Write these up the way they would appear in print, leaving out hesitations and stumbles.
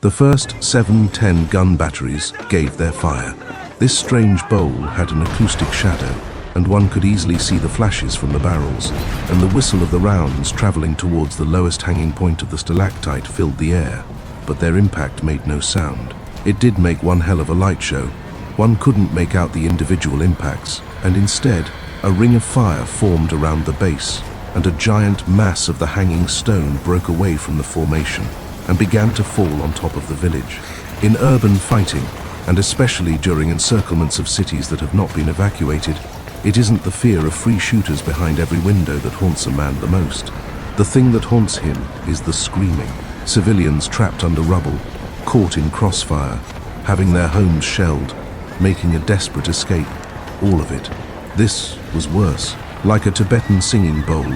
The first 7-10 gun batteries gave their fire. This strange bowl had an acoustic shadow, and one could easily see the flashes from the barrels, and the whistle of the rounds traveling towards the lowest hanging point of the stalactite filled the air, but their impact made no sound. It did make one hell of a light show. One couldn't make out the individual impacts, and instead, a ring of fire formed around the base, and a giant mass of the hanging stone broke away from the formation and began to fall on top of the village. In urban fighting, and especially during encirclements of cities that have not been evacuated, it isn't the fear of free shooters behind every window that haunts a man the most. The thing that haunts him is the screaming. Civilians trapped under rubble, caught in crossfire, having their homes shelled, making a desperate escape, all of it. This was worse. Like a Tibetan singing bowl,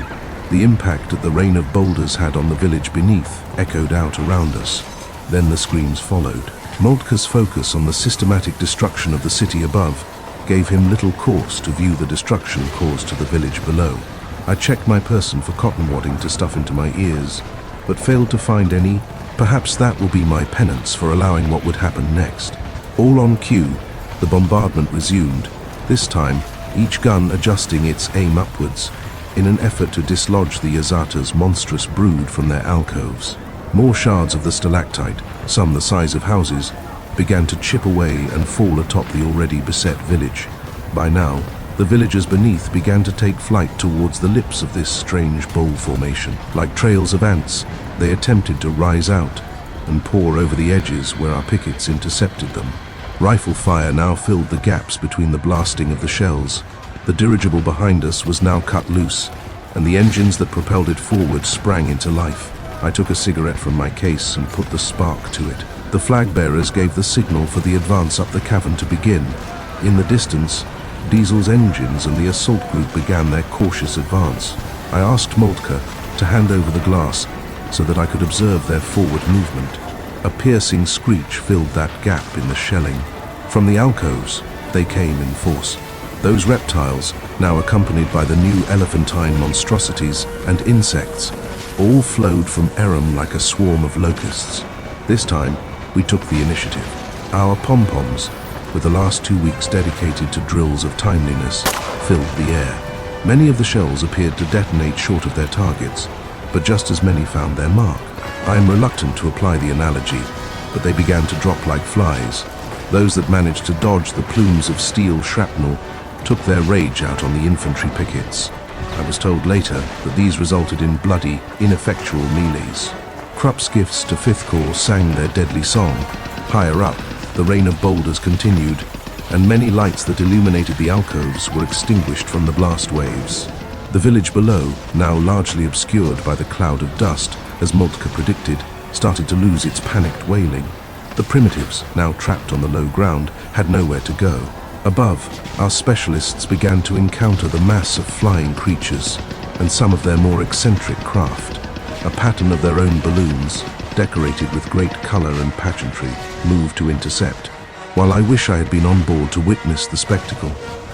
the impact that the rain of boulders had on the village beneath echoed out around us. Then the screams followed. Moltke's focus on the systematic destruction of the city above gave him little cause to view the destruction caused to the village below. I checked my person for cotton wadding to stuff into my ears, but failed to find any. Perhaps that will be my penance for allowing what would happen next. All on cue, the bombardment resumed, this time each gun adjusting its aim upwards in an effort to dislodge the Yazata's monstrous brood from their alcoves. More shards of the stalactite, some the size of houses, began to chip away and fall atop the already beset village. By now, the villagers beneath began to take flight towards the lips of this strange bowl formation. Like trails of ants, they attempted to rise out and pour over the edges where our pickets intercepted them. Rifle fire now filled the gaps between the blasting of the shells. The dirigible behind us was now cut loose, and the engines that propelled it forward sprang into life. I took a cigarette from my case and put the spark to it. The flag bearers gave the signal for the advance up the cavern to begin. In the distance, Diesel's engines and the assault group began their cautious advance. I asked Moltke to hand over the glass so that I could observe their forward movement. A piercing screech filled that gap in the shelling. From the alcoves, they came in force. Those reptiles, now accompanied by the new elephantine monstrosities and insects, all flowed from Eram like a swarm of locusts. This time, we took the initiative. Our pom-poms, with the last 2 weeks dedicated to drills of timeliness, filled the air. Many of the shells appeared to detonate short of their targets, but just as many found their mark. I am reluctant to apply the analogy, but they began to drop like flies. Those that managed to dodge the plumes of steel shrapnel took their rage out on the infantry pickets. I was told later that these resulted in bloody, ineffectual melees. Krupp's gifts to 5th Corps sang their deadly song. Higher up, the rain of boulders continued, and many lights that illuminated the alcoves were extinguished from the blast waves. The village below, now largely obscured by the cloud of dust, as Moltke predicted, started to lose its panicked wailing. The primitives, now trapped on the low ground, had nowhere to go. Above, our specialists began to encounter the mass of flying creatures and some of their more eccentric craft. A pattern of their own balloons, decorated with great color and pageantry, moved to intercept. While I wish I had been on board to witness the spectacle,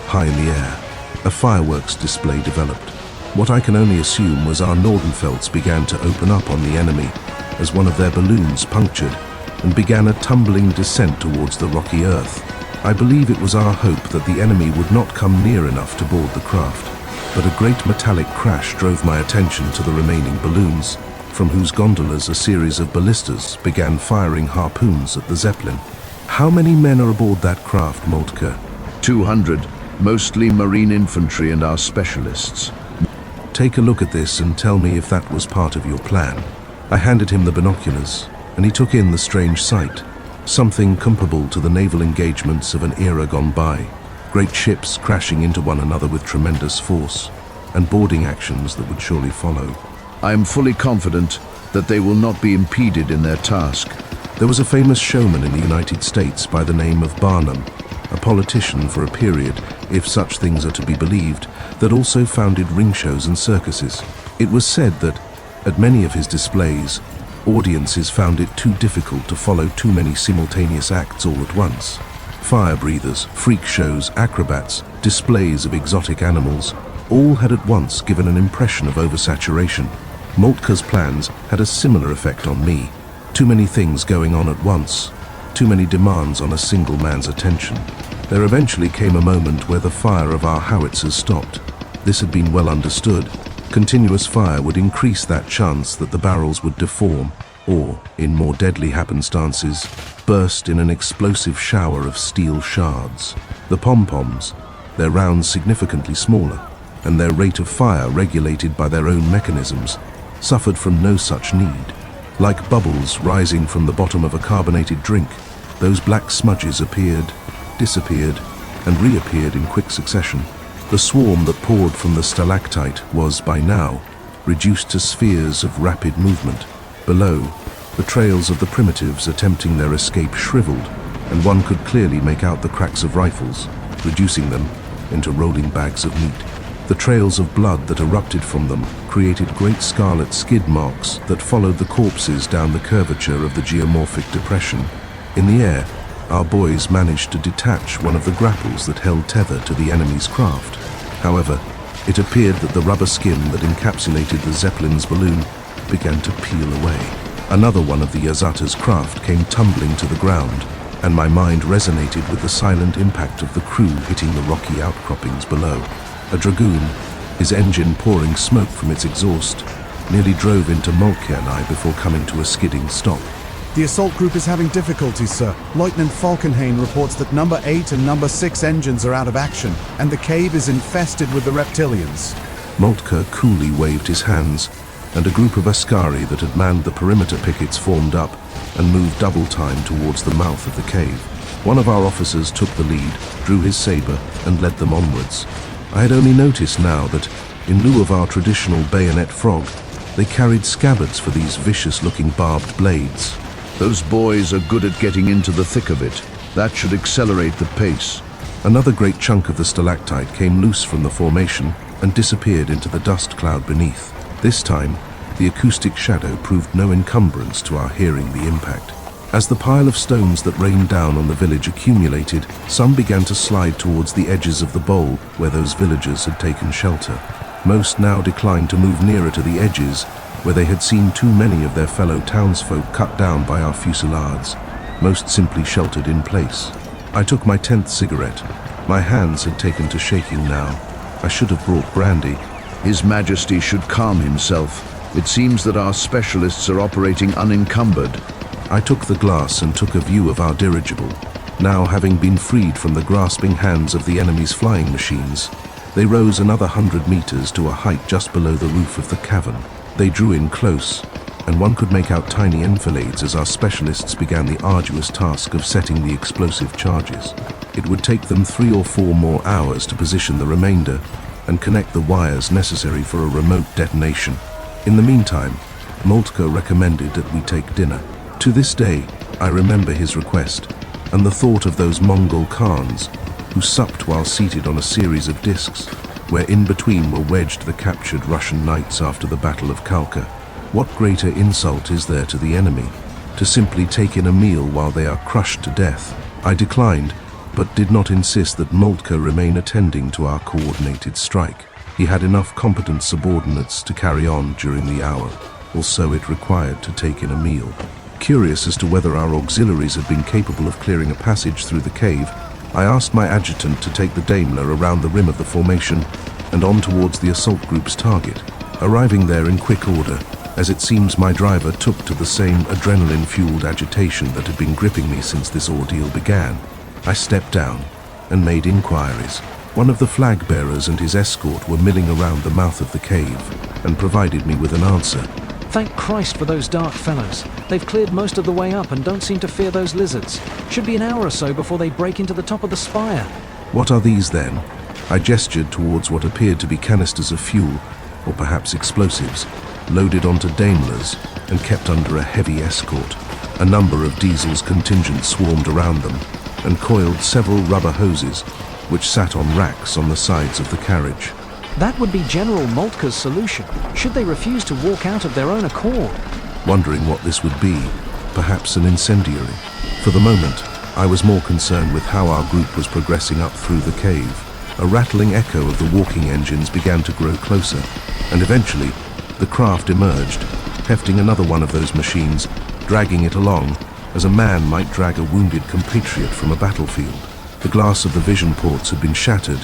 high in the air, a fireworks display developed. What I can only assume was our Nordenfelds began to open up on the enemy as one of their balloons punctured and began a tumbling descent towards the rocky earth. I believe it was our hope that the enemy would not come near enough to board the craft, but a great metallic crash drove my attention to the remaining balloons, from whose gondolas a series of ballistas began firing harpoons at the Zeppelin. How many men are aboard that craft, Moltke? 200, mostly marine infantry and our specialists. Take a look at this and tell me if that was part of your plan. I handed him the binoculars, and he took in the strange sight, something comparable to the naval engagements of an era gone by. Great ships crashing into one another with tremendous force, and boarding actions that would surely follow. I am fully confident that they will not be impeded in their task. There was a famous showman in the United States by the name of Barnum, a politician for a period, if such things are to be believed, that also founded ring shows and circuses. It was said that, at many of his displays, audiences found it too difficult to follow too many simultaneous acts all at once. Fire breathers, freak shows, acrobats, displays of exotic animals, all had at once given an impression of oversaturation. Moltke's plans had a similar effect on me. Too many things going on at once, too many demands on a single man's attention. There eventually came a moment where the fire of our howitzers stopped. This had been well understood. Continuous fire would increase that chance that the barrels would deform, or, in more deadly happenstances, burst in an explosive shower of steel shards. The pom-poms, their rounds significantly smaller, and their rate of fire regulated by their own mechanisms, suffered from no such need. Like bubbles rising from the bottom of a carbonated drink, those black smudges appeared, disappeared, and reappeared in quick succession. The swarm that poured from the stalactite was, by now, reduced to spheres of rapid movement. Below, the trails of the primitives attempting their escape shriveled, and one could clearly make out the cracks of rifles, reducing them into rolling bags of meat. The trails of blood that erupted from them created great scarlet skid marks that followed the corpses down the curvature of the geomorphic depression. In the air, our boys managed to detach one of the grapples that held tether to the enemy's craft. However, it appeared that the rubber skin that encapsulated the Zeppelin's balloon began to peel away. Another one of the Yazata's craft came tumbling to the ground, and my mind resonated with the silent impact of the crew hitting the rocky outcroppings below. A dragoon, his engine pouring smoke from its exhaust, nearly drove into Moltke and I before coming to a skidding stop. The assault group is having difficulties, sir. Lieutenant Falkenhayn reports that number 8 and number 6 engines are out of action, and the cave is infested with the reptilians. Moltke coolly waved his hands, and a group of Askari that had manned the perimeter pickets formed up and moved double time towards the mouth of the cave. One of our officers took the lead, drew his saber, and led them onwards. I had only noticed now that, in lieu of our traditional bayonet frog, they carried scabbards for these vicious-looking barbed blades. Those boys are good at getting into the thick of it. That should accelerate the pace. Another great chunk of the stalactite came loose from the formation and disappeared into the dust cloud beneath. This time, the acoustic shadow proved no encumbrance to our hearing the impact. As the pile of stones that rained down on the village accumulated, some began to slide towards the edges of the bowl where those villagers had taken shelter. Most now declined to move nearer to the edges, where they had seen too many of their fellow townsfolk cut down by our fusillades. Most simply sheltered in place. I took my 10th cigarette. My hands had taken to shaking now. I should have brought brandy. His Majesty should calm himself. It seems that our specialists are operating unencumbered. I took the glass and took a view of our dirigible. Now having been freed from the grasping hands of the enemy's flying machines, they rose another 100 meters to a height just below the roof of the cavern. They drew in close, and one could make out tiny enfilades as our specialists began the arduous task of setting the explosive charges. It would take them 3 or 4 more hours to position the remainder and connect the wires necessary for a remote detonation. In the meantime, Moltke recommended that we take dinner. To this day, I remember his request, and the thought of those Mongol Khans who supped while seated on a series of discs, where in between were wedged the captured Russian knights after the Battle of Khalkha. What greater insult is there to the enemy, to simply take in a meal while they are crushed to death? I declined, but did not insist that Moltke remain attending to our coordinated strike. He had enough competent subordinates to carry on during the hour, or so it required to take in a meal. Curious as to whether our auxiliaries had been capable of clearing a passage through the cave, I asked my adjutant to take the Daimler around the rim of the formation and on towards the assault group's target, arriving there in quick order, as it seems my driver took to the same adrenaline-fueled agitation that had been gripping me since this ordeal began. I stepped down and made inquiries. One of the flag bearers and his escort were milling around the mouth of the cave and provided me with an answer. Thank Christ for those dark fellows. They've cleared most of the way up and don't seem to fear those lizards. Should be an hour or so before they break into the top of the spire. What are these then? I gestured towards what appeared to be canisters of fuel, or perhaps explosives, loaded onto Daimlers and kept under a heavy escort. A number of Diesel's contingent swarmed around them and coiled several rubber hoses, which sat on racks on the sides of the carriage. That would be General Moltke's solution, should they refuse to walk out of their own accord. Wondering what this would be, perhaps an incendiary. For the moment, I was more concerned with how our group was progressing up through the cave. A rattling echo of the walking engines began to grow closer, and eventually, the craft emerged, hefting another one of those machines, dragging it along, as a man might drag a wounded compatriot from a battlefield. The glass of the vision ports had been shattered,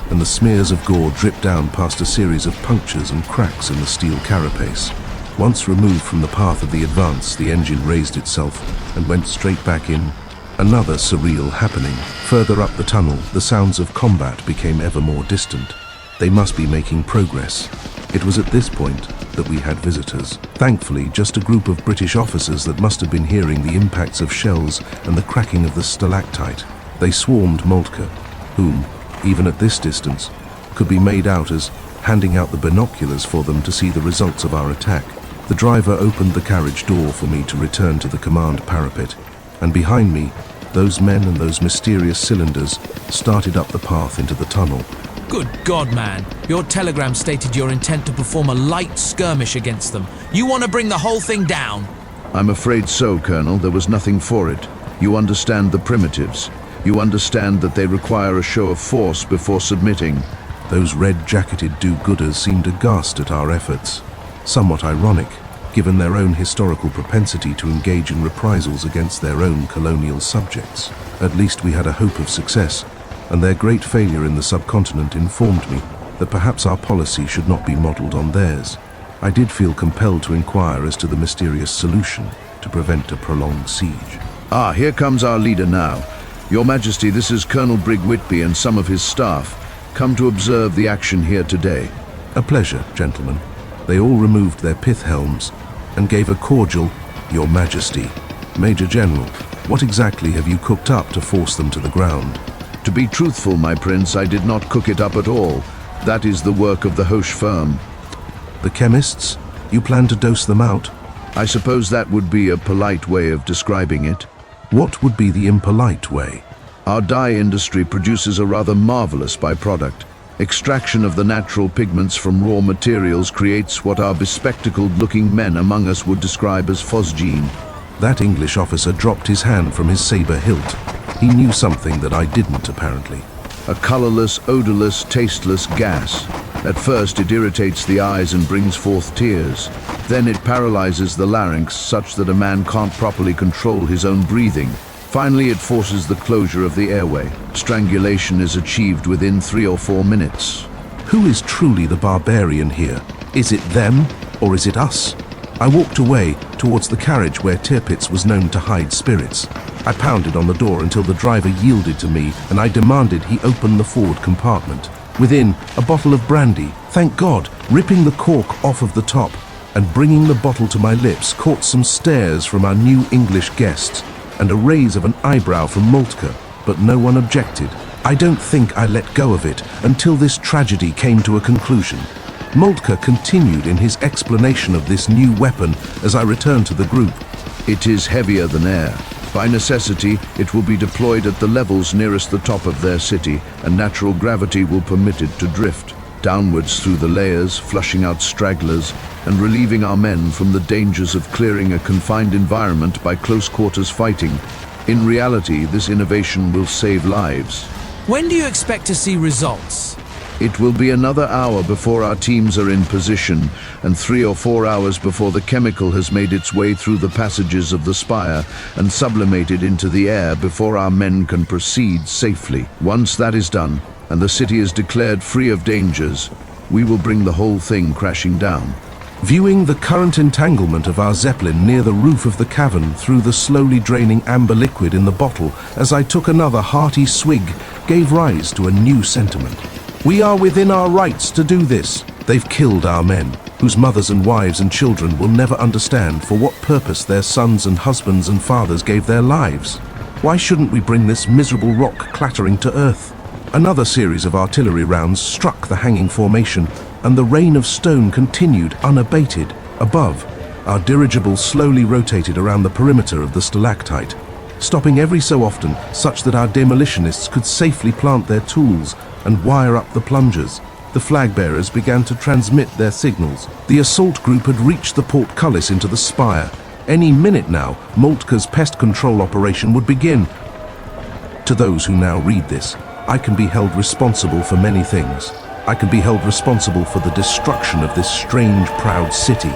and the smears of gore dripped down past a series of punctures and cracks in the steel carapace. Once removed from the path of the advance, the engine raised itself and went straight back in. Another surreal happening. Further up the tunnel, the sounds of combat became ever more distant. They must be making progress. It was at this point that we had visitors. Thankfully, just a group of British officers that must have been hearing the impacts of shells and the cracking of the stalactite. They swarmed Moltke, whom, even at this distance, could be made out as handing out the binoculars for them to see the results of our attack. The driver opened the carriage door for me to return to the command parapet, and behind me, those men and those mysterious cylinders started up the path into the tunnel. Good God, man. Your telegram stated your intent to perform a light skirmish against them. You want to bring the whole thing down? I'm afraid so, Colonel. There was nothing for it. You understand the primitives. You understand that they require a show of force before submitting. Those red-jacketed do-gooders seemed aghast at our efforts. Somewhat ironic, given their own historical propensity to engage in reprisals against their own colonial subjects. At least we had a hope of success, and their great failure in the subcontinent informed me that perhaps our policy should not be modelled on theirs. I did feel compelled to inquire as to the mysterious solution to prevent a prolonged siege. Ah, here comes our leader now. Your Majesty, this is Colonel Brig Whitby and some of his staff, come to observe the action here today. A pleasure, gentlemen. They all removed their pith helms and gave a cordial, Your Majesty. Major General, what exactly have you cooked up to force them to the ground? To be truthful, my prince, I did not cook it up at all. That is the work of the Hoche firm. The chemists? You plan to dose them out? I suppose that would be a polite way of describing it. What would be the impolite way? Our dye industry produces a rather marvelous byproduct. Extraction of the natural pigments from raw materials creates what our bespectacled-looking men among us would describe as phosgene. That English officer dropped his hand from his saber hilt. He knew something that I didn't, apparently. A colorless, odorless, tasteless gas. At first it irritates the eyes and brings forth tears. Then it paralyzes the larynx such that a man can't properly control his own breathing. Finally, it forces the closure of the airway. Strangulation is achieved within 3 or 4 minutes. Who is truly the barbarian here? Is it them, or is it us? I walked away towards the carriage where Tirpitz was known to hide spirits. I pounded on the door until the driver yielded to me, and I demanded he open the forward compartment. Within, a bottle of brandy, thank God, ripping the cork off of the top and bringing the bottle to my lips caught some stares from our new English guests and a raise of an eyebrow from Moltke, but no one objected. I don't think I let go of it until this tragedy came to a conclusion. Moltke continued in his explanation of this new weapon as I returned to the group. It is heavier than air. By necessity, it will be deployed at the levels nearest the top of their city, and natural gravity will permit it to drift downwards through the layers, flushing out stragglers, and relieving our men from the dangers of clearing a confined environment by close-quarters fighting. In reality, this innovation will save lives. When do you expect to see results? It will be another hour before our teams are in position, and 3 or 4 hours before the chemical has made its way through the passages of the spire and sublimated into the air before our men can proceed safely. Once that is done, and the city is declared free of dangers, we will bring the whole thing crashing down. Viewing the current entanglement of our Zeppelin near the roof of the cavern through the slowly draining amber liquid in the bottle as I took another hearty swig gave rise to a new sentiment. We are within our rights to do this. They've killed our men, whose mothers and wives and children will never understand for what purpose their sons and husbands and fathers gave their lives. Why shouldn't we bring this miserable rock clattering to earth? Another series of artillery rounds struck the hanging formation, and the rain of stone continued unabated. Above, our dirigible slowly rotated around the perimeter of the stalactite, stopping every so often such that our demolitionists could safely plant their tools and wire up the plungers. The flag bearers began to transmit their signals. The assault group had reached the portcullis into the spire. Any minute now, Moltke's pest control operation would begin. To those who now read this, I can be held responsible for many things. I can be held responsible for the destruction of this strange, proud city.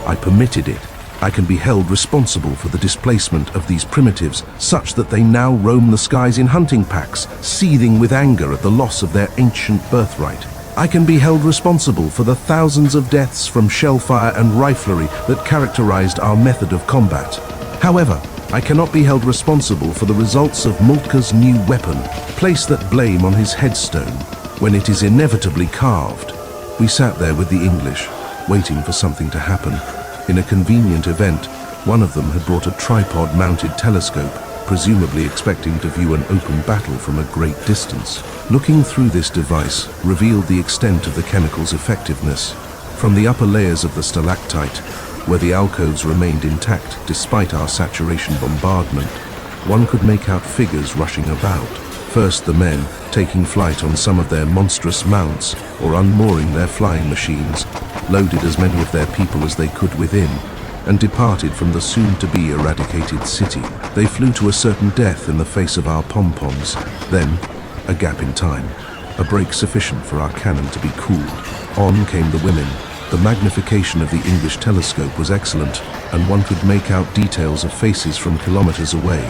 I permitted it. I can be held responsible for the displacement of these primitives, such that they now roam the skies in hunting packs, seething with anger at the loss of their ancient birthright. I can be held responsible for the thousands of deaths from shellfire and riflery that characterized our method of combat. However, I cannot be held responsible for the results of Moltke's new weapon. Place that blame on his headstone when it is inevitably carved. We sat there with the English, waiting for something to happen. In a convenient event, one of them had brought a tripod-mounted telescope, presumably expecting to view an open battle from a great distance. Looking through this device revealed the extent of the chemical's effectiveness. From the upper layers of the stalactite, where the alcoves remained intact despite our saturation bombardment, one could make out figures rushing about. First the men, taking flight on some of their monstrous mounts or unmooring their flying machines, loaded as many of their people as they could within, and departed from the soon-to-be eradicated city. They flew to a certain death in the face of our pom-poms. Then, a gap in time, a break sufficient for our cannon to be cooled. On came the women. The magnification of the English telescope was excellent, and one could make out details of faces from kilometers away.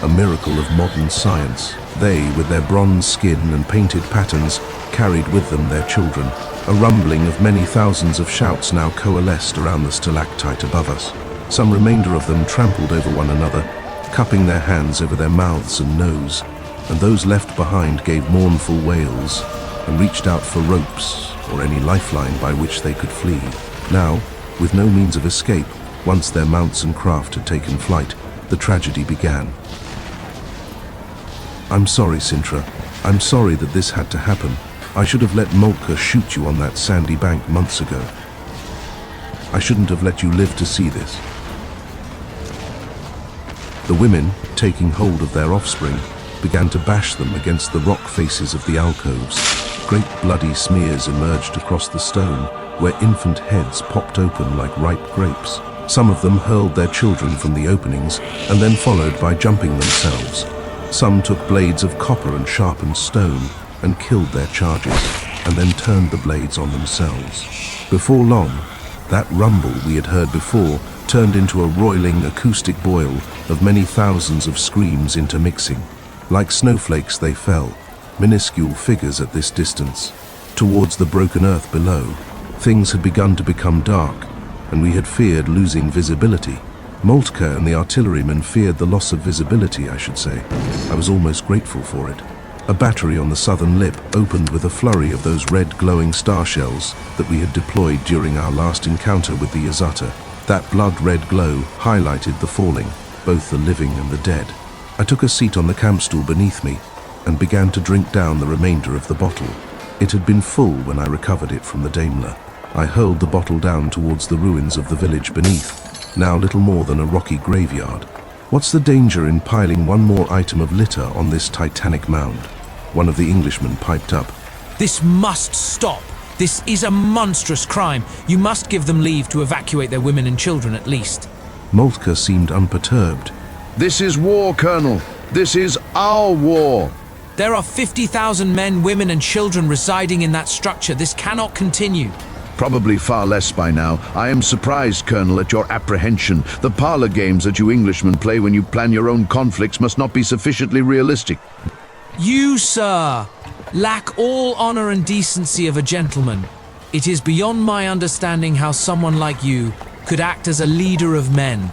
A miracle of modern science. They, with their bronze skin and painted patterns, carried with them their children. A rumbling of many thousands of shouts now coalesced around the stalactite above us. Some remainder of them trampled over one another, cupping their hands over their mouths and nose, and those left behind gave mournful wails and reached out for ropes or any lifeline by which they could flee. Now, with no means of escape, once their mounts and craft had taken flight, the tragedy began. I'm sorry, Sintra. I'm sorry that this had to happen. I should have let Moltke shoot you on that sandy bank months ago. I shouldn't have let you live to see this. The women, taking hold of their offspring, began to bash them against the rock faces of the alcoves. Great bloody smears emerged across the stone, where infant heads popped open like ripe grapes. Some of them hurled their children from the openings, and then followed by jumping themselves. Some took blades of copper and sharpened stone, and killed their charges, and then turned the blades on themselves. Before long, that rumble we had heard before turned into a roiling acoustic boil of many thousands of screams intermixing. Like snowflakes they fell, minuscule figures at this distance. Towards the broken earth below, things had begun to become dark, and we had feared losing visibility. Moltke and the artillerymen feared the loss of visibility, I should say. I was almost grateful for it. A battery on the southern lip opened with a flurry of those red glowing star shells that we had deployed during our last encounter with the Yazata. That blood-red glow highlighted the falling, both the living and the dead. I took a seat on the campstool beneath me and began to drink down the remainder of the bottle. It had been full when I recovered it from the Daimler. I hurled the bottle down towards the ruins of the village beneath, now little more than a rocky graveyard. What's the danger in piling one more item of litter on this titanic mound? One of the Englishmen piped up. This must stop. This is a monstrous crime. You must give them leave to evacuate their women and children at least. Moltke seemed unperturbed. This is war, Colonel. This is our war. There are 50,000 men, women and children residing in that structure. This cannot continue. Probably far less by now. I am surprised, Colonel, at your apprehension. The parlor games that you Englishmen play when you plan your own conflicts must not be sufficiently realistic. You, sir, lack all honor and decency of a gentleman. It is beyond my understanding how someone like you could act as a leader of men.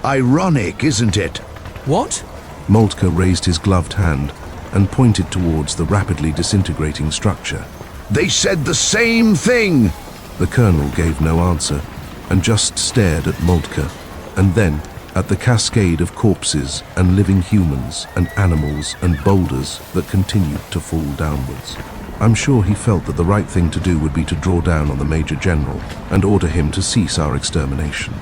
Ironic, isn't it? What? Moltke raised his gloved hand and pointed towards the rapidly disintegrating structure. They said the same thing! The colonel gave no answer and just stared at Moltke, and then at the cascade of corpses and living humans and animals and boulders that continued to fall downwards. I'm sure he felt that the right thing to do would be to draw down on the Major General and order him to cease our extermination.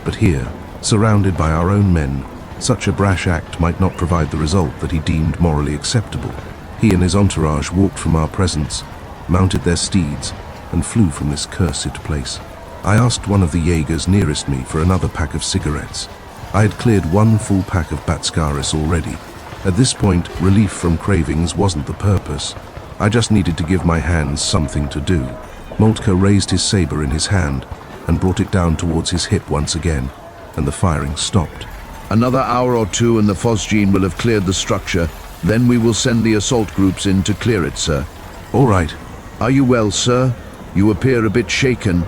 But here, surrounded by our own men, such a brash act might not provide the result that he deemed morally acceptable. He and his entourage walked from our presence, mounted their steeds, and flew from this cursed place. I asked one of the Jaegers nearest me for another pack of cigarettes. I had cleared one full pack of Batskaris already. At this point, relief from cravings wasn't the purpose. I just needed to give my hands something to do. Moltke raised his saber in his hand and brought it down towards his hip once again. and the firing stopped. Another hour or two and the phosgene will have cleared the structure. Then we will send the assault groups in to clear it, sir. All right. Are you well, sir? You appear a bit shaken.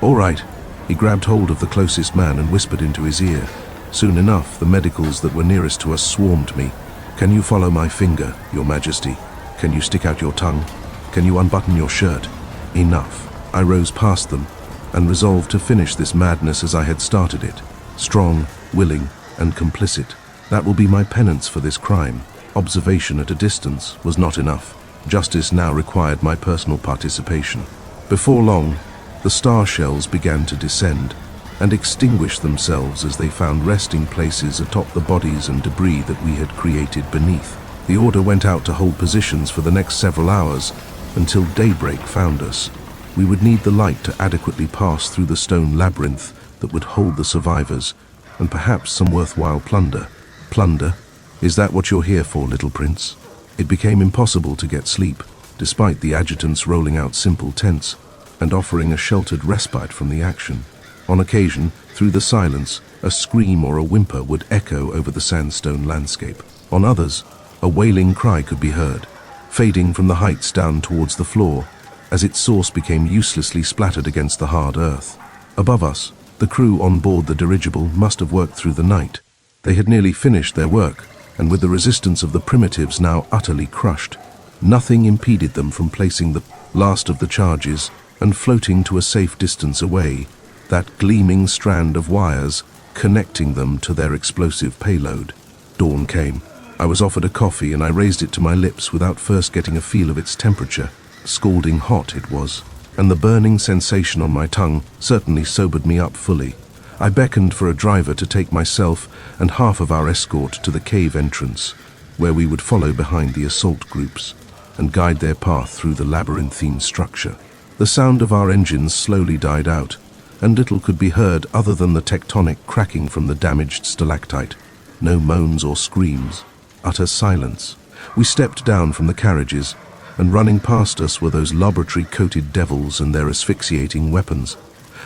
All right. He grabbed hold of the closest man and whispered into his ear. Soon enough, the medicals that were nearest to us swarmed me. Can you follow my finger, Your Majesty? Can you stick out your tongue? Can you unbutton your shirt? Enough. I rose past them and resolved to finish this madness as I had started it. Strong, willing, and complicit. That will be my penance for this crime. Observation at a distance was not enough. Justice now required my personal participation. Before long, the star shells began to descend and extinguish themselves as they found resting places atop the bodies and debris that we had created beneath. The order went out to hold positions for the next several hours until daybreak found us. We would need the light to adequately pass through the stone labyrinth that would hold the survivors and perhaps some worthwhile plunder. Plunder? Is that what you're here for, little prince? It became impossible to get sleep, despite the adjutants rolling out simple tents and offering a sheltered respite from the action. On occasion, through the silence, a scream or a whimper would echo over the sandstone landscape. On others, a wailing cry could be heard, fading from the heights down towards the floor, as its source became uselessly splattered against the hard earth. Above us, the crew on board the dirigible must have worked through the night. They had nearly finished their work, and with the resistance of the primitives now utterly crushed, nothing impeded them from placing the last of the charges and floating to a safe distance away, that gleaming strand of wires connecting them to their explosive payload. Dawn came. I was offered a coffee and I raised it to my lips without first getting a feel of its temperature. Scalding hot it was, and the burning sensation on my tongue certainly sobered me up fully. I beckoned for a driver to take myself and half of our escort to the cave entrance, where we would follow behind the assault groups and guide their path through the labyrinthine structure. The sound of our engines slowly died out, and little could be heard other than the tectonic cracking from the damaged stalactite. No moans or screams, utter silence. We stepped down from the carriages, and running past us were those laboratory-coated devils and their asphyxiating weapons.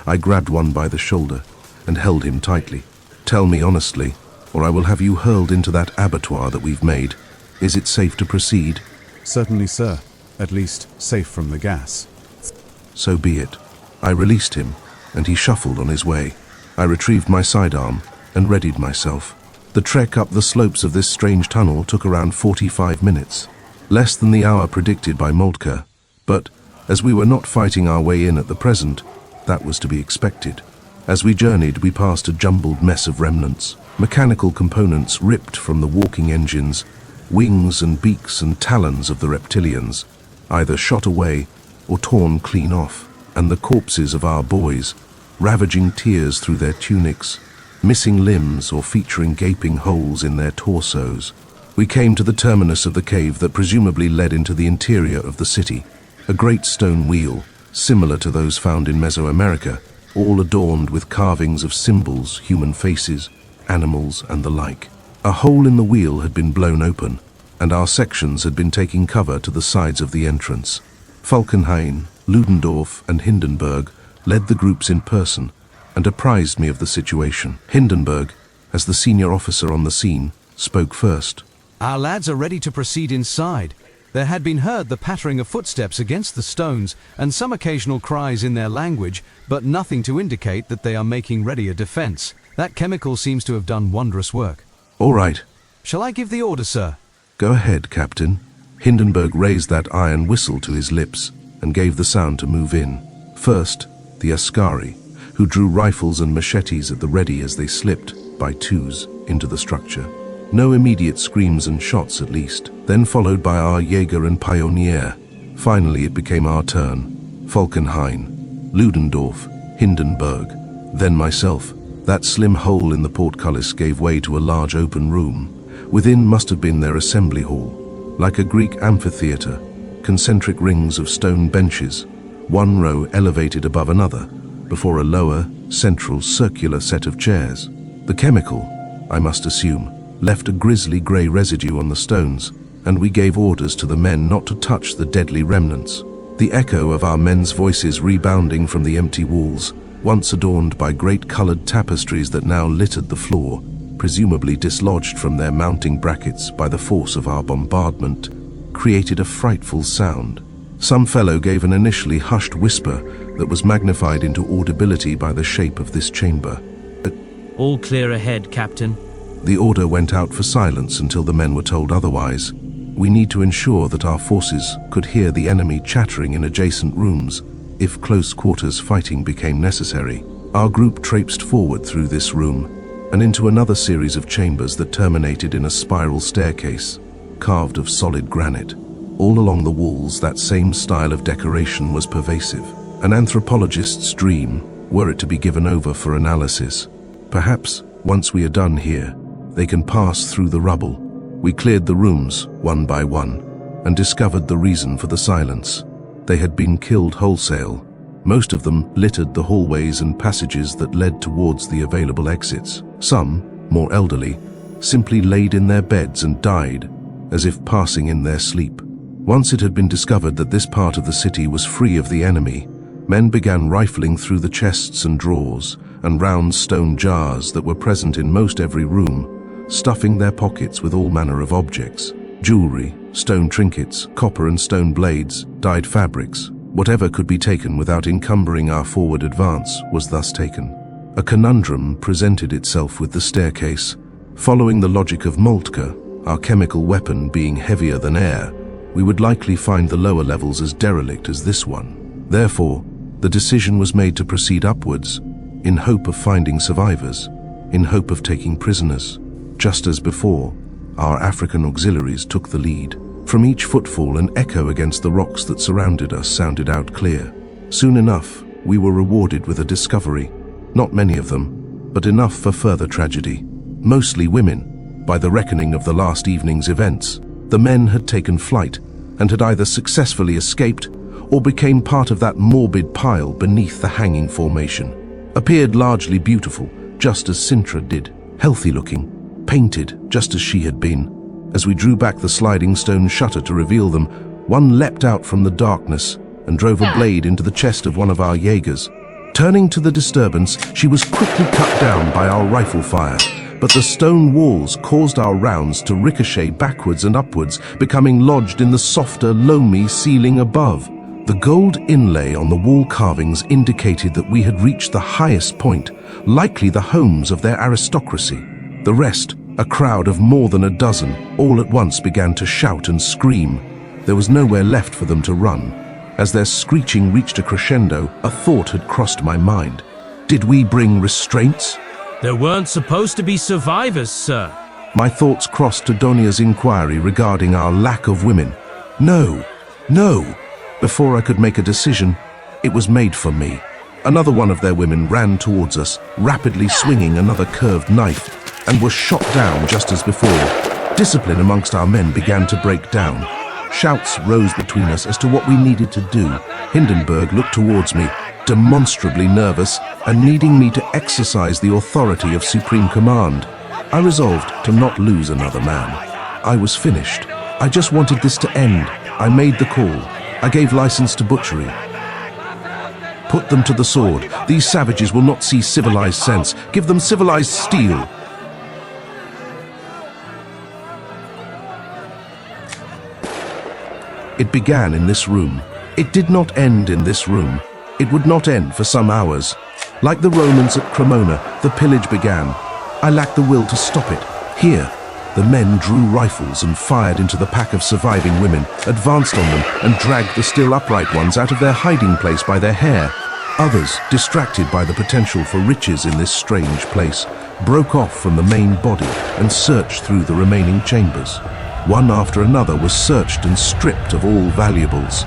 I grabbed one by the shoulder and held him tightly. Tell me honestly, or I will have you hurled into that abattoir that we've made. Is it safe to proceed? Certainly, sir. At least, safe from the gas. So be it. I released him, and he shuffled on his way. I retrieved my sidearm and readied myself. The trek up the slopes of this strange tunnel took around 45 minutes, less than the hour predicted by Moltke, but as we were not fighting our way in at the present, that was to be expected. As we journeyed, we passed a jumbled mess of remnants, mechanical components ripped from the walking engines, wings and beaks and talons of the reptilians, either shot away or torn clean off, and the corpses of our boys, ravaging tears through their tunics, missing limbs or featuring gaping holes in their torsos. We came to the terminus of the cave that presumably led into the interior of the city, a great stone wheel, similar to those found in Mesoamerica, all adorned with carvings of symbols, human faces, animals, and the like. A hole in the wheel had been blown open, and our sections had been taking cover to the sides of the entrance. Falkenhayn, Ludendorff, and Hindenburg led the groups in person and apprised me of the situation. Hindenburg, as the senior officer on the scene, spoke first. Our lads are ready to proceed inside. There had been heard the pattering of footsteps against the stones and some occasional cries in their language, but nothing to indicate that they are making ready a defense. That chemical seems to have done wondrous work. All right. Shall I give the order, sir? Go ahead, Captain. Hindenburg raised that iron whistle to his lips and gave the sound to move in. First, the Askari, who drew rifles and machetes at the ready as they slipped, by twos, into the structure. No immediate screams and shots at least, then followed by our Jaeger and Pioneer. Finally it became our turn. Falkenhayn, Ludendorff, Hindenburg, then myself. That slim hole in the portcullis gave way to a large open room. Within must have been their assembly hall, like a Greek amphitheater, concentric rings of stone benches, one row elevated above another, before a lower, central, circular set of chairs. The chemical, I must assume, left a grisly grey residue on the stones, and we gave orders to the men not to touch the deadly remnants. The echo of our men's voices rebounding from the empty walls once adorned by great colored tapestries that now littered the floor, presumably dislodged from their mounting brackets by the force of our bombardment, created a frightful sound. Some fellow gave an initially hushed whisper that was magnified into audibility by the shape of this chamber. All clear ahead, Captain. The order went out for silence until the men were told otherwise. We need to ensure that our forces could hear the enemy chattering in adjacent rooms if close quarters fighting became necessary. Our group traipsed forward through this room and into another series of chambers that terminated in a spiral staircase, carved of solid granite. All along the walls, that same style of decoration was pervasive. An anthropologist's dream, were it to be given over for analysis. Perhaps, once we are done here, they can pass through the rubble. We cleared the rooms, one by one, and discovered the reason for the silence. They had been killed wholesale. Most of them littered the hallways and passages that led towards the available exits. Some, more elderly, simply laid in their beds and died, as if passing in their sleep. Once it had been discovered that this part of the city was free of the enemy, men began rifling through the chests and drawers and round stone jars that were present in most every room, stuffing their pockets with all manner of objects. Jewelry, stone trinkets, copper and stone blades, dyed fabrics, whatever could be taken without encumbering our forward advance was thus taken. A conundrum presented itself with the staircase. Following the logic of Moltke, our chemical weapon being heavier than air, we would likely find the lower levels as derelict as this one. Therefore, the decision was made to proceed upwards, in hope of finding survivors, in hope of taking prisoners. Just as before, our African auxiliaries took the lead. From each footfall, an echo against the rocks that surrounded us sounded out clear. Soon enough, we were rewarded with a discovery. Not many of them, but enough for further tragedy. Mostly women. By the reckoning of the last evening's events, the men had taken flight and had either successfully escaped or became part of that morbid pile beneath the hanging formation. Appeared largely beautiful, just as Sintra did, healthy-looking, painted just as she had been. As we drew back the sliding stone shutter to reveal them, one leapt out from the darkness and drove a blade into the chest of one of our Jaegers. Turning to the disturbance, she was quickly cut down by our rifle fire, but the stone walls caused our rounds to ricochet backwards and upwards, becoming lodged in the softer, loamy ceiling above. The gold inlay on the wall carvings indicated that we had reached the highest point, likely the homes of their aristocracy. The rest, a crowd of more than a dozen, all at once began to shout and scream. There was nowhere left for them to run. As their screeching reached a crescendo, a thought had crossed my mind. Did we bring restraints? There weren't supposed to be survivors, sir. My thoughts crossed to Donia's inquiry regarding our lack of women. No. Before I could make a decision, it was made for me. Another one of their women ran towards us, rapidly swinging another curved knife, and was shot down just as before. Discipline amongst our men began to break down. Shouts rose between us as to what we needed to do. Hindenburg looked towards me, demonstrably nervous and needing me to exercise the authority of supreme command. I resolved to not lose another man. I was finished. I just wanted this to end. I made the call. I gave license to butchery. Put them to the sword. These savages will not see civilized sense. Give them civilized steel. It began in this room. It did not end in this room. It would not end for some hours. Like the Romans at Cremona, the pillage began. I lacked the will to stop it. Here, the men drew rifles and fired into the pack of surviving women, advanced on them, and dragged the still upright ones out of their hiding place by their hair. Others, distracted by the potential for riches in this strange place, broke off from the main body and searched through the remaining chambers. One after another was searched and stripped of all valuables.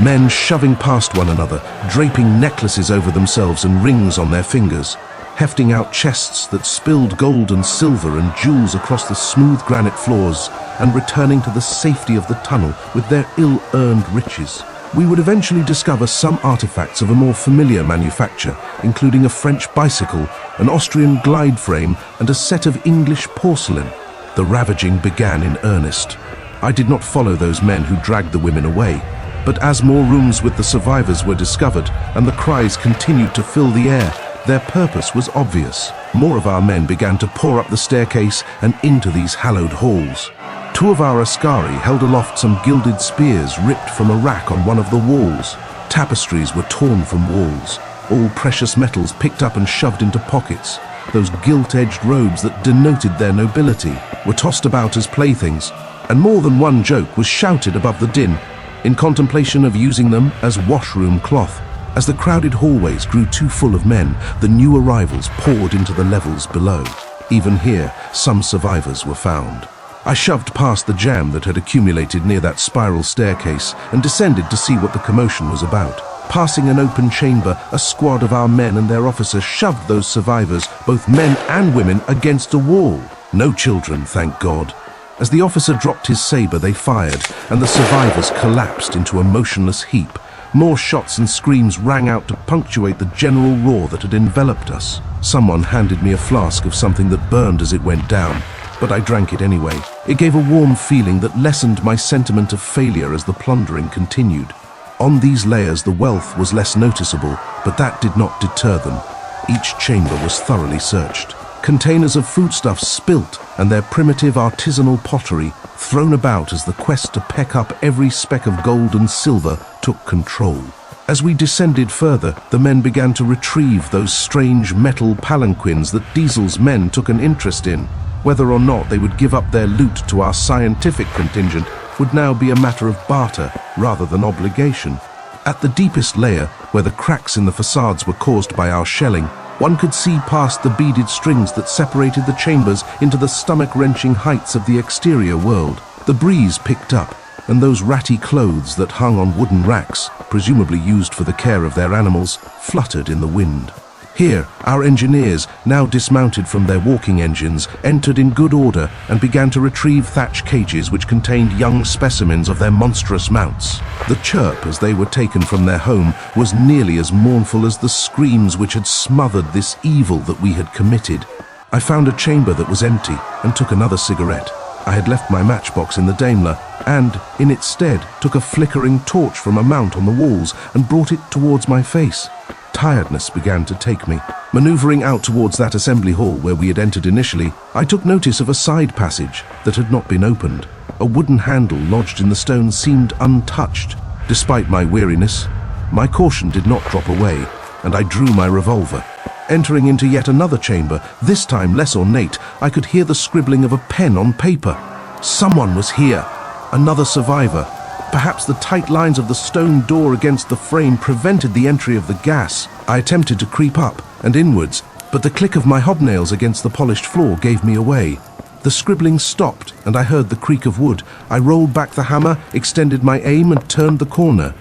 Men shoving past one another, draping necklaces over themselves and rings on their fingers, hefting out chests that spilled gold and silver and jewels across the smooth granite floors, and returning to the safety of the tunnel with their ill-earned riches. We would eventually discover some artifacts of a more familiar manufacture, including a French bicycle, an Austrian glide frame, and a set of English porcelain. The ravaging began in earnest. I did not follow those men who dragged the women away. But as more rooms with the survivors were discovered and the cries continued to fill the air, their purpose was obvious. More of our men began to pour up the staircase and into these hallowed halls. Two of our Ascari held aloft some gilded spears ripped from a rack on one of the walls. Tapestries were torn from walls, all precious metals picked up and shoved into pockets. Those gilt-edged robes that denoted their nobility were tossed about as playthings, and more than one joke was shouted above the din, in contemplation of using them as washroom cloth. As the crowded hallways grew too full of men, the new arrivals poured into the levels below. Even here, some survivors were found. I shoved past the jam that had accumulated near that spiral staircase and descended to see what the commotion was about. Passing an open chamber, a squad of our men and their officers shoved those survivors, both men and women, against a wall. No children, thank God. As the officer dropped his saber, they fired, and the survivors collapsed into a motionless heap. More shots and screams rang out to punctuate the general roar that had enveloped us. Someone handed me a flask of something that burned as it went down, but I drank it anyway. It gave a warm feeling that lessened my sentiment of failure as the plundering continued. On these layers the wealth was less noticeable, but that did not deter them. Each chamber was thoroughly searched. Containers of foodstuffs spilt and their primitive artisanal pottery thrown about as the quest to peck up every speck of gold and silver took control. As we descended further, the men began to retrieve those strange metal palanquins that Diesel's men took an interest in. Whether or not they would give up their loot to our scientific contingent would now be a matter of barter rather than obligation. At the deepest layer, where the cracks in the facades were caused by our shelling, one could see past the beaded strings that separated the chambers into the stomach-wrenching heights of the exterior world. The breeze picked up, and those ratty clothes that hung on wooden racks, presumably used for the care of their animals, fluttered in the wind. Here, our engineers, now dismounted from their walking engines, entered in good order and began to retrieve thatch cages which contained young specimens of their monstrous mounts. The chirp as they were taken from their home was nearly as mournful as the screams which had smothered this evil that we had committed. I found a chamber that was empty and took another cigarette. I had left my matchbox in the Daimler and, in its stead, took a flickering torch from a mount on the walls and brought it towards my face. Tiredness began to take me. Maneuvering out towards that assembly hall where we had entered initially, I took notice of a side passage that had not been opened. A wooden handle lodged in the stone seemed untouched. Despite my weariness, my caution did not drop away, and I drew my revolver. Entering into yet another chamber, this time less ornate, I could hear the scribbling of a pen on paper. Someone was here, another survivor. Perhaps the tight lines of the stone door against the frame prevented the entry of the gas. I attempted to creep up and inwards, but the click of my hobnails against the polished floor gave me away. The scribbling stopped, and I heard the creak of wood. I rolled back the hammer, extended my aim, and turned the corner.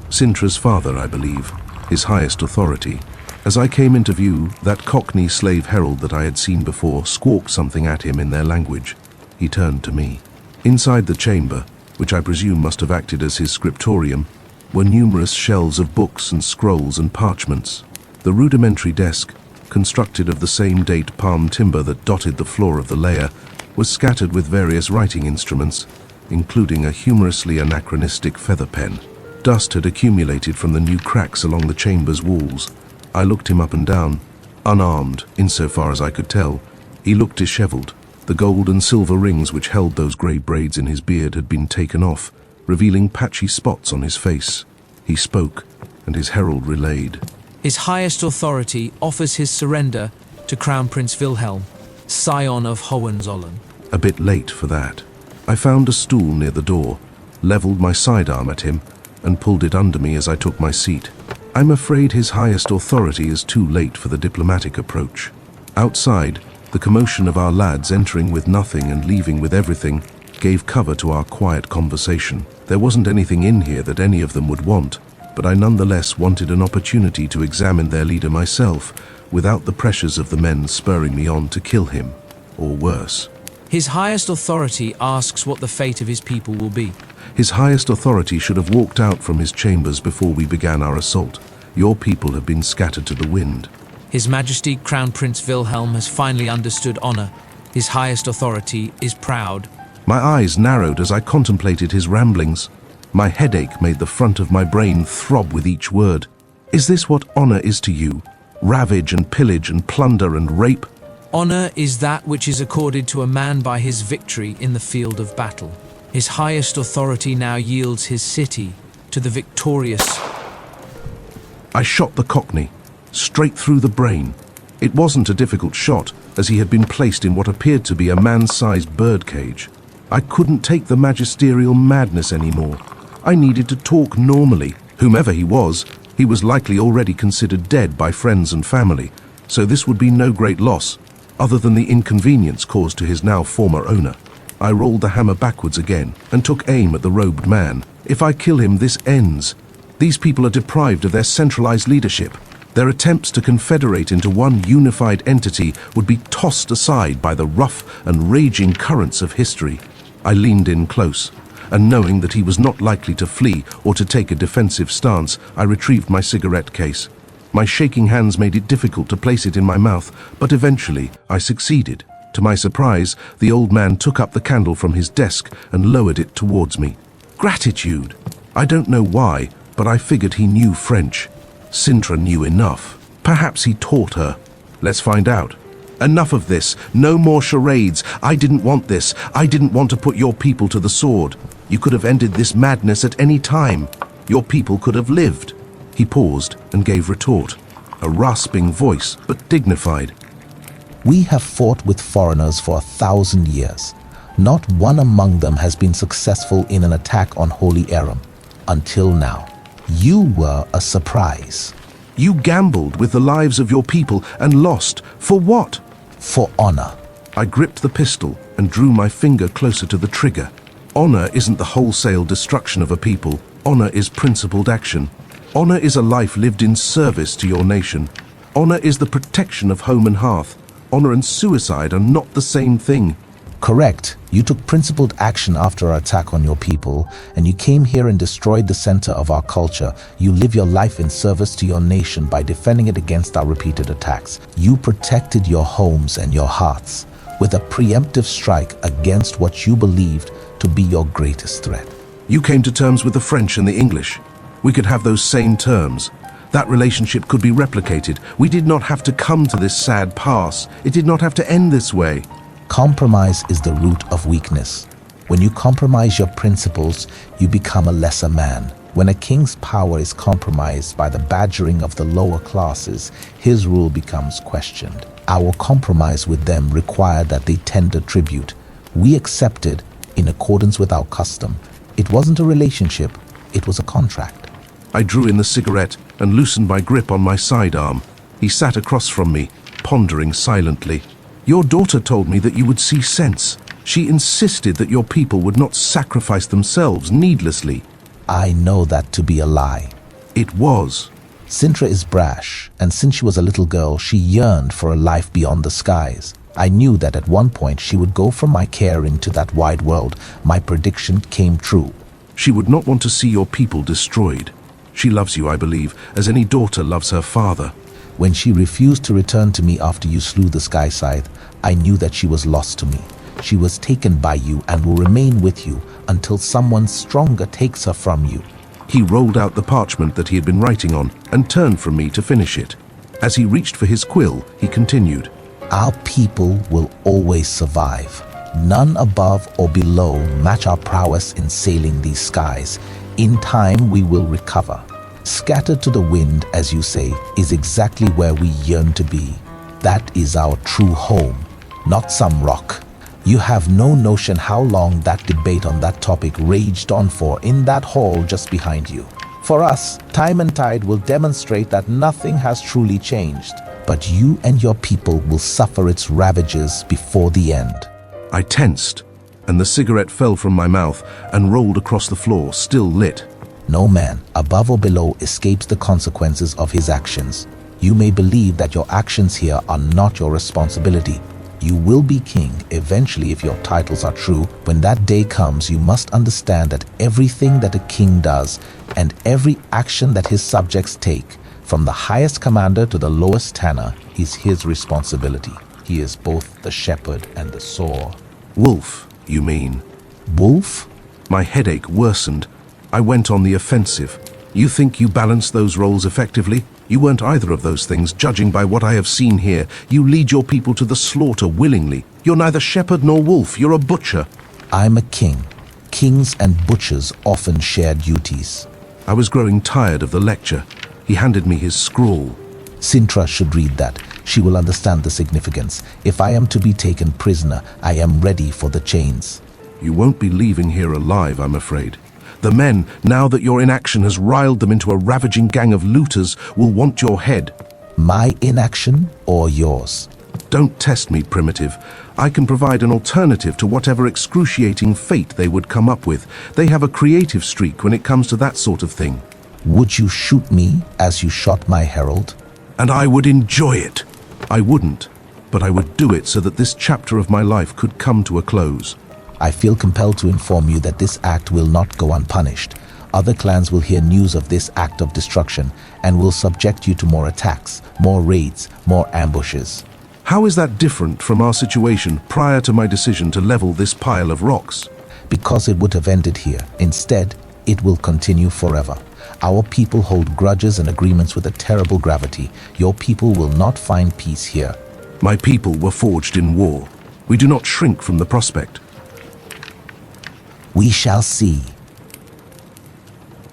Sintra's father, I believe, his highest authority. As I came into view, that Cockney slave herald that I had seen before squawked something at him in their language. He turned to me. Inside the chamber, which I presume must have acted as his scriptorium, were numerous shelves of books and scrolls and parchments. The rudimentary desk, constructed of the same date palm timber that dotted the floor of the layer, was scattered with various writing instruments, including a humorously anachronistic feather pen. Dust had accumulated from the new cracks along the chamber's walls. I looked him up and down, unarmed, insofar as I could tell. He looked disheveled. The gold and silver rings which held those grey braids in his beard had been taken off, revealing patchy spots on his face. He spoke, and his herald relayed. His highest authority offers his surrender to Crown Prince Wilhelm, scion of Hohenzollern. A bit late for that. I found a stool near the door, levelled my sidearm at him, and pulled it under me as I took my seat. I'm afraid his highest authority is too late for the diplomatic approach. Outside, the commotion of our lads entering with nothing and leaving with everything gave cover to our quiet conversation. There wasn't anything in here that any of them would want, but I nonetheless wanted an opportunity to examine their leader myself, without the pressures of the men spurring me on to kill him, or worse. His highest authority asks what the fate of his people will be. His highest authority should have walked out from his chambers before we began our assault. Your people have been scattered to the wind. His Majesty Crown Prince Wilhelm has finally understood honor. His highest authority is proud. My eyes narrowed as I contemplated his ramblings. My headache made the front of my brain throb with each word. Is this what honor is to you? Ravage and pillage and plunder and rape? Honor is that which is accorded to a man by his victory in the field of battle. His highest authority now yields his city to the victorious. I shot the Cockney, straight through the brain. It wasn't a difficult shot, as he had been placed in what appeared to be a man-sized birdcage. I couldn't take the magisterial madness anymore. I needed to talk normally. Whomever he was likely already considered dead by friends and family, so this would be no great loss, other than the inconvenience caused to his now former owner. I rolled the hammer backwards again and took aim at the robed man. If I kill him, this ends. These people are deprived of their centralized leadership. Their attempts to confederate into one unified entity would be tossed aside by the rough and raging currents of history. I leaned in close, and knowing that he was not likely to flee or to take a defensive stance, I retrieved my cigarette case. My shaking hands made it difficult to place it in my mouth, but eventually I succeeded. To my surprise, the old man took up the candle from his desk and lowered it towards me. Gratitude! I don't know why, but I figured he knew French. Sintra knew enough. Perhaps he taught her. Let's find out. Enough of this. No more charades. I didn't want this. I didn't want to put your people to the sword. You could have ended this madness at any time. Your people could have lived. He paused and gave retort. A rasping voice, but dignified. We have fought with foreigners for 1,000 years. Not one among them has been successful in an attack on Holy Aram. Until now. You were a surprise. You gambled with the lives of your people and lost. For what? For honor. I gripped the pistol and drew my finger closer to the trigger. Honor isn't the wholesale destruction of a people. Honor is principled action. Honor is a life lived in service to your nation. Honor is the protection of home and hearth. Honor and suicide are not the same thing. Correct. You took principled action after our attack on your people, and you came here and destroyed the center of our culture. You live your life in service to your nation by defending it against our repeated attacks. You protected your homes and your hearts with a preemptive strike against what you believed to be your greatest threat. You came to terms with the French and the English. We could have those same terms. That relationship could be replicated. We did not have to come to this sad pass. It did not have to end this way. Compromise is the root of weakness. When you compromise your principles, you become a lesser man. When a king's power is compromised by the badgering of the lower classes, his rule becomes questioned. Our compromise with them required that they tender tribute. We accepted in accordance with our custom. It wasn't a relationship, it was a contract. I drew in the cigarette and loosened my grip on my sidearm. He sat across from me, pondering silently. Your daughter told me that you would see sense. She insisted that your people would not sacrifice themselves needlessly. I know that to be a lie. It was. Sintra is brash, and since she was a little girl, she yearned for a life beyond the skies. I knew that at one point she would go from my care into that wide world. My prediction came true. She would not want to see your people destroyed. She loves you, I believe, as any daughter loves her father. When she refused to return to me after you slew the Sky Scythe, I knew that she was lost to me. She was taken by you and will remain with you until someone stronger takes her from you. He rolled out the parchment that he had been writing on and turned from me to finish it. As he reached for his quill, he continued. Our people will always survive. None above or below match our prowess in sailing these skies. In time, we will recover. Scattered to the wind, as you say, is exactly where we yearn to be. That is our true home, not some rock. You have no notion how long that debate on that topic raged on for in that hall just behind you. For us, time and tide will demonstrate that nothing has truly changed, but you and your people will suffer its ravages before the end. I tensed, and the cigarette fell from my mouth and rolled across the floor, still lit. No man, above or below, escapes the consequences of his actions. You may believe that your actions here are not your responsibility. You will be king eventually if your titles are true. When that day comes, you must understand that everything that a king does and every action that his subjects take, from the highest commander to the lowest tanner, is his responsibility. He is both the shepherd and the sower. Wolf, you mean? Wolf? My headache worsened. I went on the offensive. You think you balanced those roles effectively? You weren't either of those things, judging by what I have seen here. You lead your people to the slaughter willingly. You're neither shepherd nor wolf, you're a butcher. I'm a king. Kings and butchers often share duties. I was growing tired of the lecture. He handed me his scrawl. Sintra should read that. She will understand the significance. If I am to be taken prisoner, I am ready for the chains. You won't be leaving here alive, I'm afraid. The men, now that your inaction has riled them into a ravaging gang of looters, will want your head. My inaction or yours? Don't test me, Primitive. I can provide an alternative to whatever excruciating fate they would come up with. They have a creative streak when it comes to that sort of thing. Would you shoot me as you shot my herald? And I would enjoy it. I wouldn't, but I would do it so that this chapter of my life could come to a close. I feel compelled to inform you that this act will not go unpunished. Other clans will hear news of this act of destruction and will subject you to more attacks, more raids, more ambushes. How is that different from our situation prior to my decision to level this pile of rocks? Because it would have ended here. Instead, it will continue forever. Our people hold grudges and agreements with a terrible gravity. Your people will not find peace here. My people were forged in war. We do not shrink from the prospect. We shall see.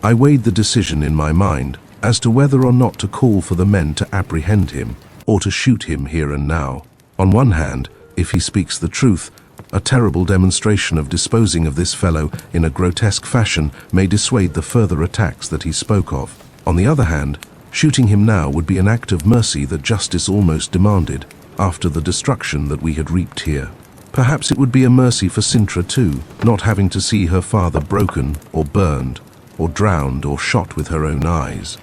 I weighed the decision in my mind as to whether or not to call for the men to apprehend him or to shoot him here and now. On one hand, if he speaks the truth, a terrible demonstration of disposing of this fellow in a grotesque fashion may dissuade the further attacks that he spoke of. On the other hand, shooting him now would be an act of mercy that justice almost demanded after the destruction that we had reaped here. Perhaps it would be a mercy for Sintra too, not having to see her father broken or burned or drowned or shot with her own eyes.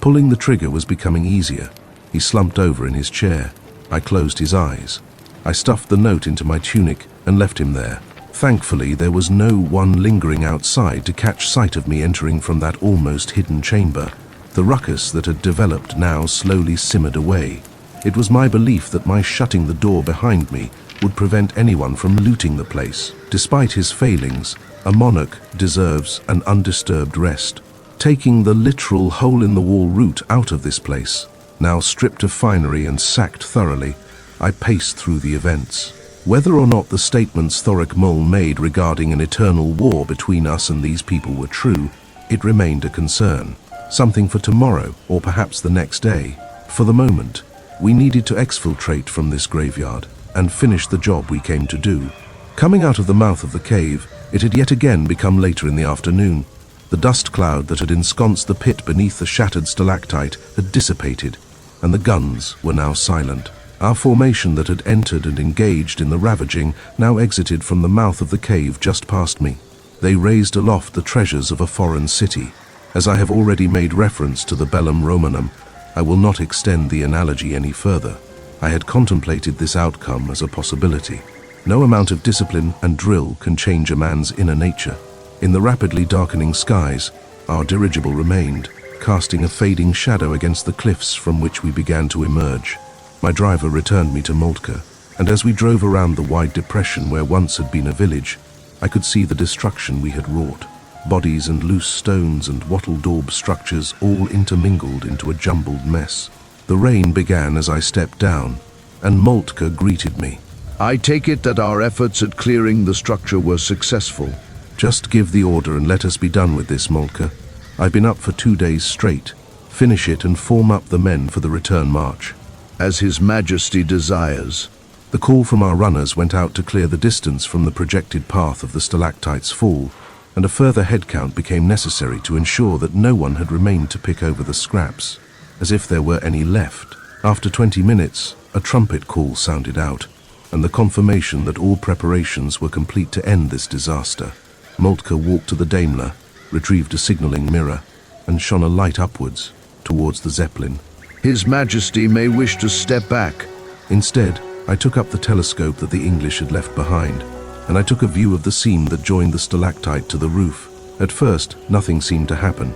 Pulling the trigger was becoming easier. He slumped over in his chair. I closed his eyes. I stuffed the note into my tunic and left him there. Thankfully, there was no one lingering outside to catch sight of me entering from that almost hidden chamber. The ruckus that had developed now slowly simmered away. It was my belief that my shutting the door behind me would prevent anyone from looting the place. Despite his failings, a monarch deserves an undisturbed rest. Taking the literal hole-in-the-wall route out of this place, now stripped of finery and sacked thoroughly, I paced through the events. Whether or not the statements Thoric Mole made regarding an eternal war between us and these people were true, it remained a concern. Something for tomorrow, or perhaps the next day. For the moment, we needed to exfiltrate from this graveyard and finish the job we came to do. Coming out of the mouth of the cave, it had yet again become later in the afternoon. The dust cloud that had ensconced the pit beneath the shattered stalactite had dissipated, and the guns were now silent. Our formation that had entered and engaged in the ravaging now exited from the mouth of the cave just past me. They raised aloft the treasures of a foreign city. As I have already made reference to the Bellum Romanum, I will not extend the analogy any further. I had contemplated this outcome as a possibility. No amount of discipline and drill can change a man's inner nature. In the rapidly darkening skies, our dirigible remained, casting a fading shadow against the cliffs from which we began to emerge. My driver returned me to Moltke, and as we drove around the wide depression where once had been a village, I could see the destruction we had wrought. Bodies and loose stones and wattle-daub structures all intermingled into a jumbled mess. The rain began as I stepped down, and Moltke greeted me. I take it that our efforts at clearing the structure were successful. Just give the order and let us be done with this, Moltke. I've been up for 2 days straight. Finish it and form up the men for the return march. As His Majesty desires. The call from our runners went out to clear the distance from the projected path of the stalactite's fall, and a further head count became necessary to ensure that no one had remained to pick over the scraps, as if there were any left. After 20 minutes, a trumpet call sounded out, and the confirmation that all preparations were complete to end this disaster. Moltke walked to the Daimler, retrieved a signaling mirror, and shone a light upwards, towards the Zeppelin. His Majesty may wish to step back. Instead, I took up the telescope that the English had left behind, and I took a view of the seam that joined the stalactite to the roof. At first, nothing seemed to happen.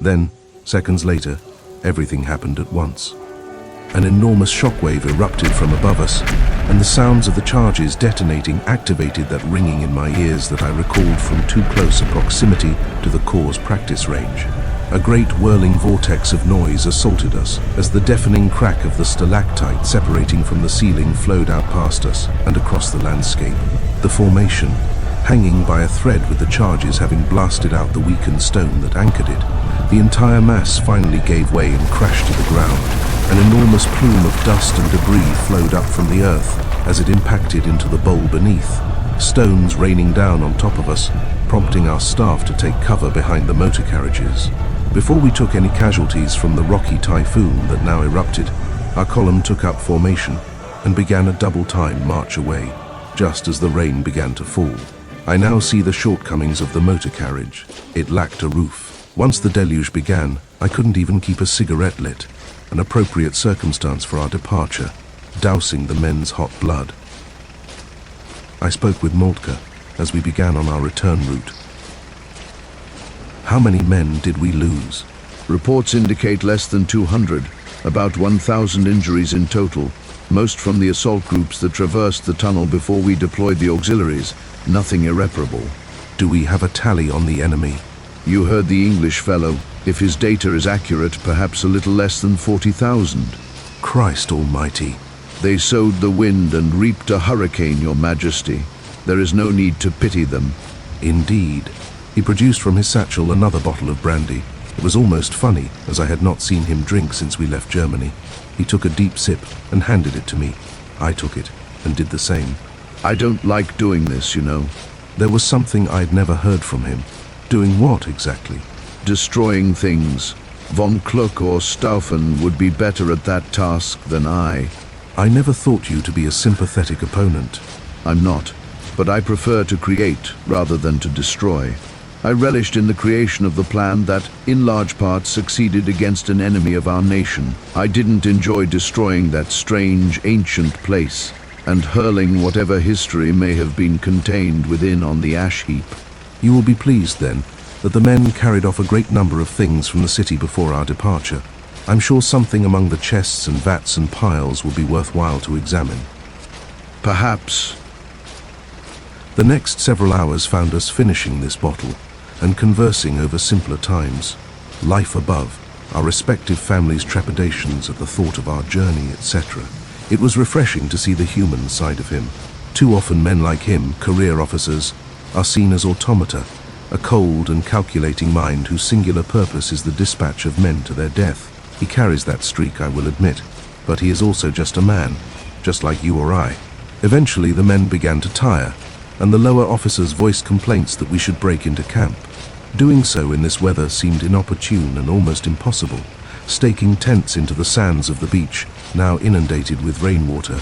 Then, seconds later, everything happened at once. An enormous shockwave erupted from above us, and the sounds of the charges detonating activated that ringing in my ears that I recalled from too close a proximity to the Corps' practice range. A great whirling vortex of noise assaulted us as the deafening crack of the stalactite separating from the ceiling flowed out past us and across the landscape. The formation, hanging by a thread with the charges having blasted out the weakened stone that anchored it, the entire mass finally gave way and crashed to the ground. An enormous plume of dust and debris flowed up from the earth as it impacted into the bowl beneath, stones raining down on top of us, prompting our staff to take cover behind the motor carriages. Before we took any casualties from the rocky typhoon that now erupted, our column took up formation and began a double-time march away, just as the rain began to fall. I now see the shortcomings of the motor carriage. It lacked a roof. Once the deluge began, I couldn't even keep a cigarette lit, an appropriate circumstance for our departure, dousing the men's hot blood. I spoke with Moltke as we began on our return route. How many men did we lose? Reports indicate less than 200, about 1,000 injuries in total, most from the assault groups that traversed the tunnel before we deployed the auxiliaries, nothing irreparable. Do we have a tally on the enemy? You heard the English fellow. If his data is accurate, perhaps a little less than 40,000. Christ almighty. They sowed the wind and reaped a hurricane, Your Majesty. There is no need to pity them. Indeed. He produced from his satchel another bottle of brandy. It was almost funny, as I had not seen him drink since we left Germany. He took a deep sip and handed it to me. I took it and did the same. I don't like doing this, you know. There was something I'd never heard from him. Doing what exactly? Destroying things. Von Kluck or Stauffen would be better at that task than I. I never thought you to be a sympathetic opponent. I'm not, but I prefer to create rather than to destroy. I relished in the creation of the plan that, in large part, succeeded against an enemy of our nation. I didn't enjoy destroying that strange, ancient place and hurling whatever history may have been contained within on the ash heap. You will be pleased, then, that the men carried off a great number of things from the city before our departure. I'm sure something among the chests and vats and piles will be worthwhile to examine. Perhaps. The next several hours found us finishing this bottle and conversing over simpler times, life above, our respective families' trepidations at the thought of our journey, etc. It was refreshing to see the human side of him. Too often men like him, career officers, are seen as automata, a cold and calculating mind whose singular purpose is the dispatch of men to their death. He carries that streak, I will admit, but he is also just a man, just like you or I. Eventually the men began to tire, and the lower officers voiced complaints that we should break into camp. Doing so in this weather seemed inopportune and almost impossible. Staking tents into the sands of the beach, now inundated with rainwater,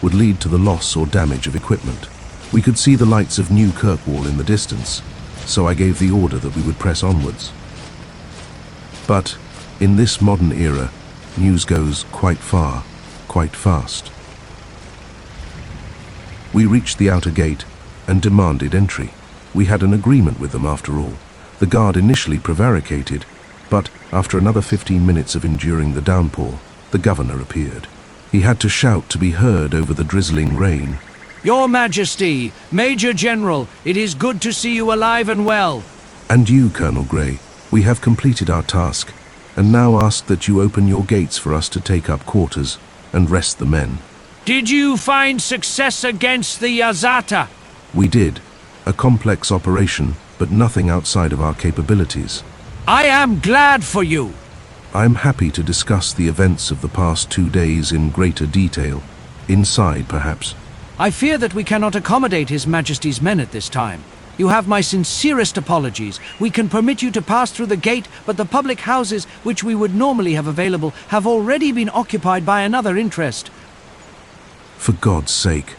would lead to the loss or damage of equipment. We could see the lights of New Kirkwall in the distance, so I gave the order that we would press onwards. But, in this modern era, news goes quite far, quite fast. We reached the outer gate and demanded entry. We had an agreement with them after all. The guard initially prevaricated, but after another 15 minutes of enduring the downpour, the governor appeared. He had to shout to be heard over the drizzling rain. Your Majesty, Major General, it is good to see you alive and well. And you, Colonel Grey, we have completed our task, and now ask that you open your gates for us to take up quarters and rest the men. Did you find success against the Yazata? We did. A complex operation, but nothing outside of our capabilities. I am glad for you. I'm happy to discuss the events of the past 2 days in greater detail. Inside, perhaps. I fear that we cannot accommodate His Majesty's men at this time. You have my sincerest apologies. We can permit you to pass through the gate, but the public houses, which we would normally have available, have already been occupied by another interest. For God's sake.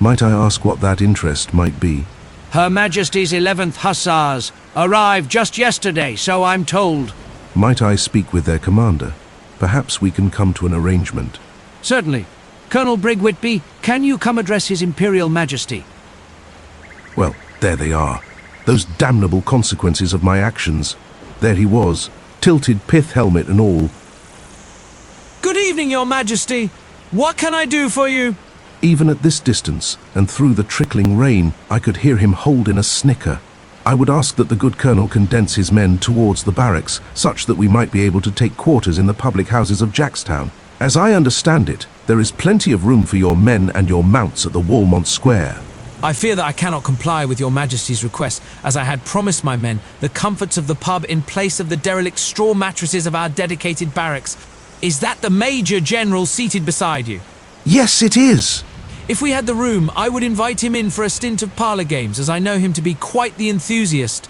Might I ask what that interest might be? Her Majesty's 11th Hussars arrived just yesterday, so I'm told. Might I speak with their commander? Perhaps we can come to an arrangement. Certainly. Colonel Brigg Whitby, can you come address His Imperial Majesty? Well, there they are. Those damnable consequences of my actions. There he was, tilted pith helmet and all. Good evening. evening, Your Majesty. What can I do for you? Even at this distance, and through the trickling rain, I could hear him hold in a snicker. I would ask that the good colonel condense his men towards the barracks, such that we might be able to take quarters in the public houses of Jackstown. As I understand it, there is plenty of room for your men and your mounts at the Walmont Square. I fear that I cannot comply with Your Majesty's request, as I had promised my men the comforts of the pub in place of the derelict straw mattresses of our dedicated barracks. Is that the Major General seated beside you? Yes, it is. If we had the room, I would invite him in for a stint of parlour games, as I know him to be quite the enthusiast.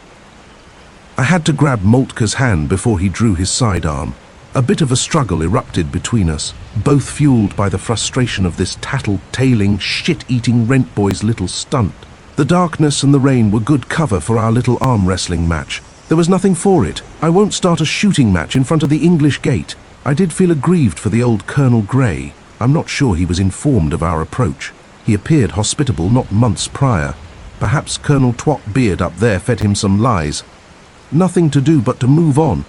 I had to grab Moltke's hand before he drew his sidearm. A bit of a struggle erupted between us, both fueled by the frustration of this tattle-tailing, shit-eating rent boy's little stunt. The darkness and the rain were good cover for our little arm-wrestling match. There was nothing for it. I won't start a shooting match in front of the English gate. I did feel aggrieved for the old Colonel Grey. I'm not sure he was informed of our approach. He appeared hospitable not months prior. Perhaps Colonel Twat Beard up there fed him some lies. Nothing to do but to move on.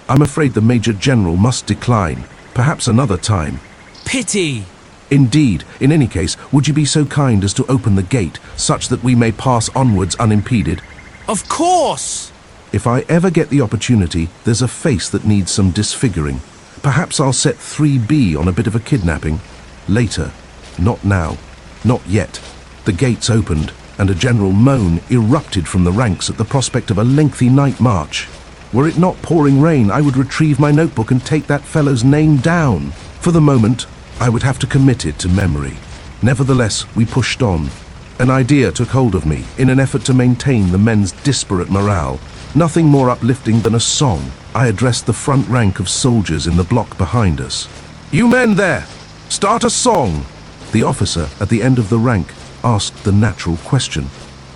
I'm afraid the Major General must decline. Perhaps another time. Pity! Indeed. In any case, would you be so kind as to open the gate, such that we may pass onwards unimpeded? Of course! If I ever get the opportunity, there's a face that needs some disfiguring. Perhaps I'll set 3B on a bit of a kidnapping. Later. Not now. Not yet. The gates opened, and a general moan erupted from the ranks at the prospect of a lengthy night march. Were it not pouring rain, I would retrieve my notebook and take that fellow's name down. For the moment, I would have to commit it to memory. Nevertheless, we pushed on. An idea took hold of me in an effort to maintain the men's disparate morale. Nothing more uplifting than a song. I addressed the front rank of soldiers in the block behind us. "You men there, start a song!" The officer at the end of the rank asked the natural question.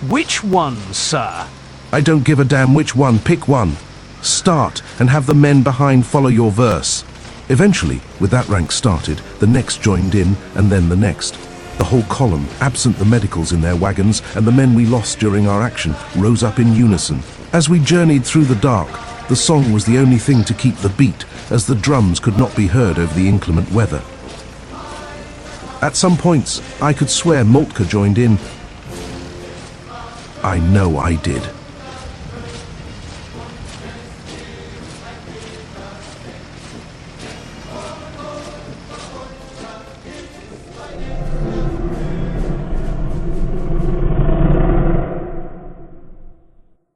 Which one, sir? "I don't give a damn which one, pick one. Start, and have the men behind follow your verse." Eventually, with that rank started, the next joined in, and then the next. The whole column, absent the medicals in their wagons, and the men we lost during our action, rose up in unison. As we journeyed through the dark, the song was the only thing to keep the beat, as the drums could not be heard over the inclement weather. At some points, I could swear Moltke joined in. I know I did.